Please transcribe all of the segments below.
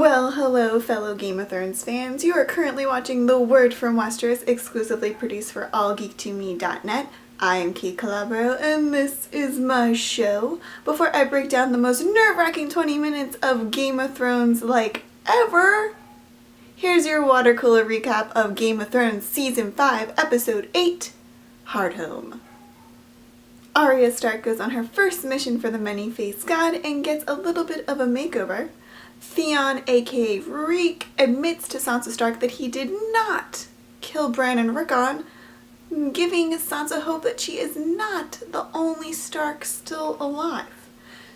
Well, hello fellow Game of Thrones fans. You are currently watching The Word from Westeros, exclusively produced for allgeek2me.net. I am Kate Calabro, and this is my show. Before I break down the most nerve-wracking 20 minutes of Game of Thrones like ever, here's your water cooler recap of Game of Thrones Season 5, Episode 8, Hardhome. Arya Stark goes on her first mission for the Many-Faced God and gets a little bit of a makeover. Theon, aka Reek, admits to Sansa Stark that he did not kill Bran and Rickon, giving Sansa hope that she is not the only Stark still alive.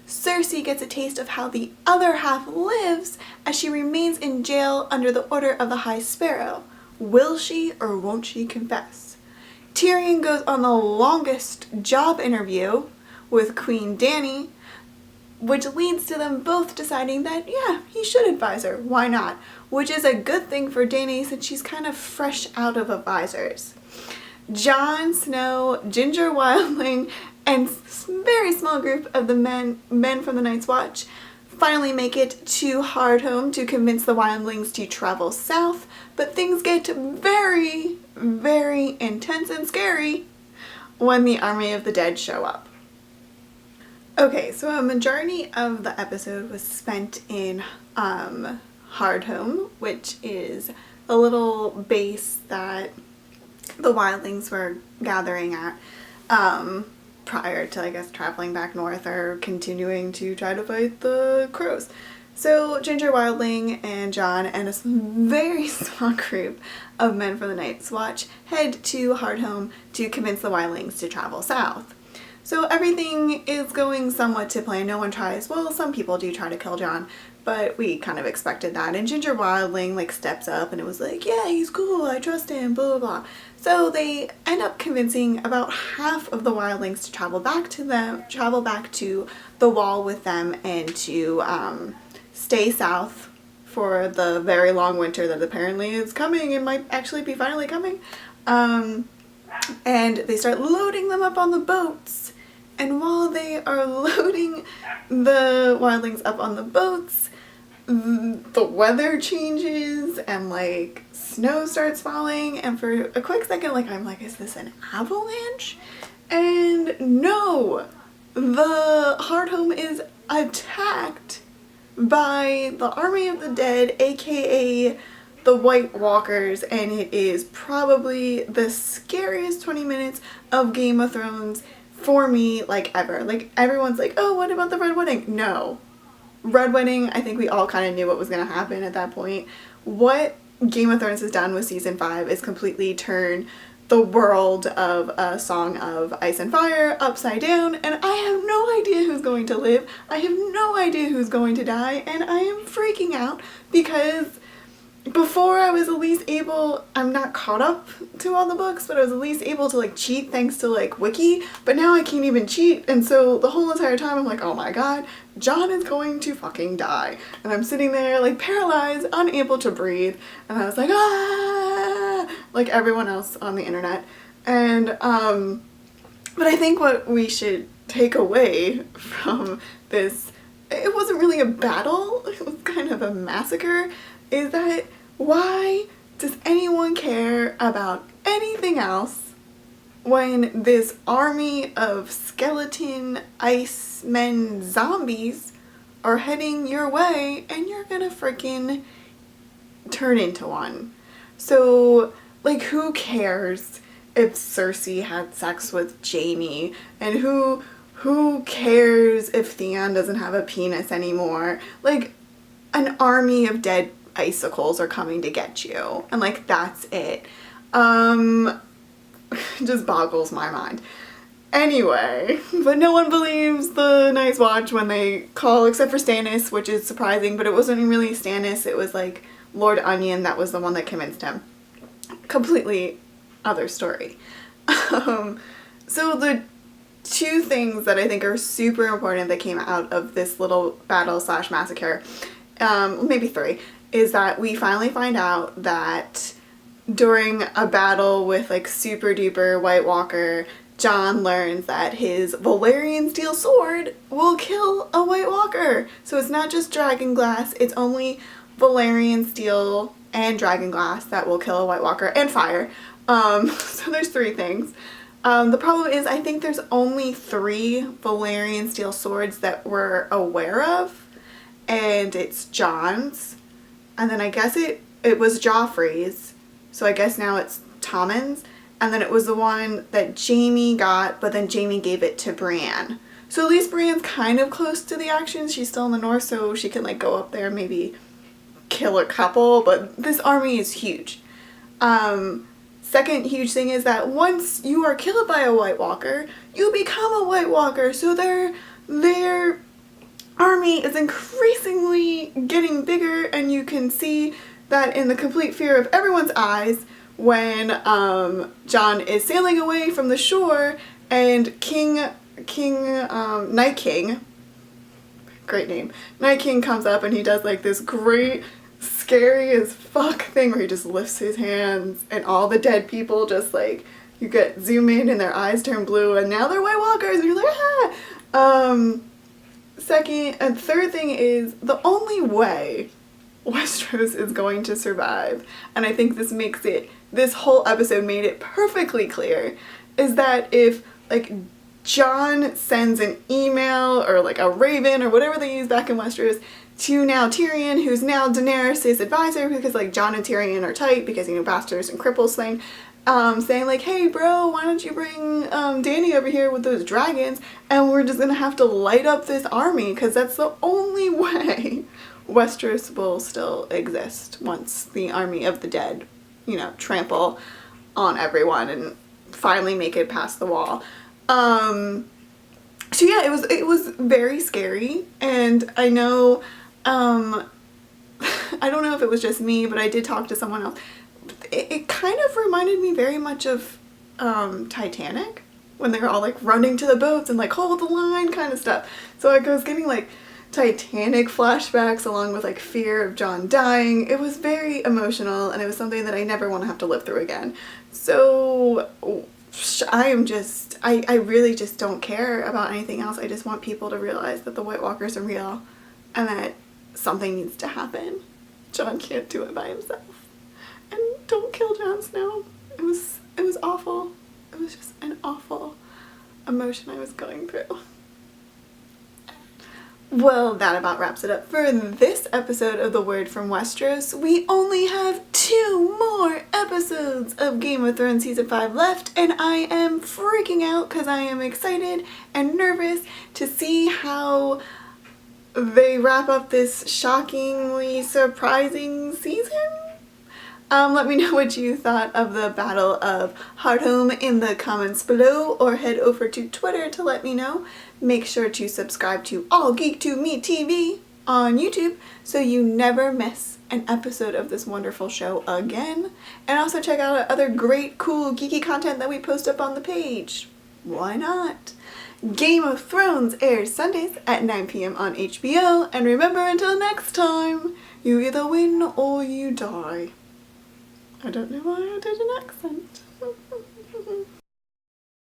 Cersei gets a taste of how the other half lives as she remains in jail under the order of the High Sparrow. Will she or won't she confess? Tyrion goes on the longest job interview with Queen Dany, which leads to them both deciding that, yeah, he should advise her. Why not? Which is a good thing for Dany since she's kind of fresh out of advisors. Jon Snow, Ginger Wildling, and a very small group of the men from the Night's Watch finally make it to Hardhome to convince the Wildlings to travel south, but things get very, very intense and scary when the Army of the Dead show up. Okay, so a majority of the episode was spent in Hardhome, which is a little base that the Wildlings were gathering at prior to, I guess, traveling back north or continuing to try to fight the Crows. So Ginger Wildling and Jon and a very small group of men from the Night's Watch head to Hardhome to convince the Wildlings to travel south. So everything is going somewhat to plan. No one tries, well, some people do try to kill Jon, but we kind of expected that. And Ginger Wildling steps up and it was like, yeah, he's cool, I trust him, blah, blah, blah. So they end up convincing about half of the Wildlings to travel back to the Wall with them and to stay south for the very long winter that apparently is coming and might actually be finally coming. And they start loading them up on the boats. And while they are loading the Wildlings up on the boats, the weather changes and snow starts falling, and for a quick second I'm like, is this an avalanche? And no! The Hardhome is attacked by the Army of the Dead, aka the White Walkers, and it is probably the scariest 20 minutes of Game of Thrones for me, ever. Everyone's like, oh, what about the Red Wedding? No. Red Wedding, I think we all kind of knew what was going to happen at that point. What Game of Thrones has done with Season 5 is completely turn the world of A Song of Ice and Fire upside down, and I have no idea who's going to live. I have no idea who's going to die, and I am freaking out because before I was at least able, I'm not caught up to all the books, but I was at least able to cheat thanks to Wiki, but now I can't even cheat, and so the whole entire time I'm like, oh my god, Jon is going to fucking die. And I'm sitting there paralyzed, unable to breathe, and I was like, ah, like everyone else on the internet. And but I think what we should take away from this, it wasn't really a battle, it was kind of a massacre, is that why does anyone care about anything else when this army of skeleton ice men zombies are heading your way and you're gonna freaking turn into one? So who cares if Cersei had sex with Jaime, and who cares if Theon doesn't have a penis anymore? An army of dead icicles are coming to get you, and that's it. Just boggles my mind. Anyway, but no one believes the Night's Watch when they call, except for Stannis, which is surprising, but it wasn't really Stannis, it was Lord Onion that was the one that convinced him. Completely other story. So the two things that I think are super important that came out of this little battle / massacre, maybe three, is that we finally find out that during a battle with super duper White Walker, Jon learns that his Valyrian steel sword will kill a White Walker. So it's not just dragon glass, it's only Valyrian steel and dragon glass that will kill a White Walker, and fire. So there's 3 things. The problem is I think there's only 3 Valyrian steel swords that we're aware of, and it's Jon's, and then I guess it was Joffrey's, so I guess now it's Tommen's, and then it was the one that Jaime got, but then Jaime gave it to Brienne. So at least Brienne's kind of close to the action. She's still in the north, so she can like go up there and maybe kill a couple, but this army is huge. Second huge thing is that once you are killed by a White Walker, you become a White Walker, so their army is increasingly getting bigger, and you can see that in the complete fear of everyone's eyes when Jon is sailing away from the shore and Night King, great name, Night King comes up and he does like this great scary as fuck thing where he just lifts his hands and all the dead people just like, you get zoom in and their eyes turn blue and now they're White Walkers and you're like, ah! Second and third thing is the only way Westeros is going to survive, and I think this whole episode made it perfectly clear, is that if like Jon sends an email or like a raven or whatever they use back in Westeros to now Tyrion, who's now Daenerys' advisor, because like Jon and Tyrion are tight because, you know, bastards and cripples thing, saying like, hey bro, why don't you bring Dany over here with those dragons and we're just gonna have to light up this army because that's the only way Westeros will still exist once the army of the dead, you know, trample on everyone and finally make it past the wall. So yeah, it was very scary, and I know, I don't know if it was just me, but I did talk to someone else. It kind of reminded me very much of Titanic, when they were all like running to the boats and like hold the line kind of stuff. So I was getting like Titanic flashbacks along with like fear of Jon dying. It was very emotional, and it was something that I never want to have to live through again. So I really just don't care about anything else. I just want people to realize that the White Walkers are real and that something needs to happen. Jon can't do it by himself. And don't kill Jon Snow. It was awful. It was just an awful emotion I was going through. Well, that about wraps it up for this episode of The Word from Westeros. We only have 2 more episodes of Game of Thrones Season 5 left, and I am freaking out because I am excited and nervous to see how they wrap up this shockingly surprising season. Let me know what you thought of the Battle of Hardhome in the comments below, or head over to Twitter to let me know. Make sure to subscribe to All Geek to Me TV on YouTube so you never miss an episode of this wonderful show again. And also check out other great, cool, geeky content that we post up on the page. Why not? Game of Thrones airs Sundays at 9 p.m. on HBO. And remember, until next time, you either win or you die. I don't know why I did an accent.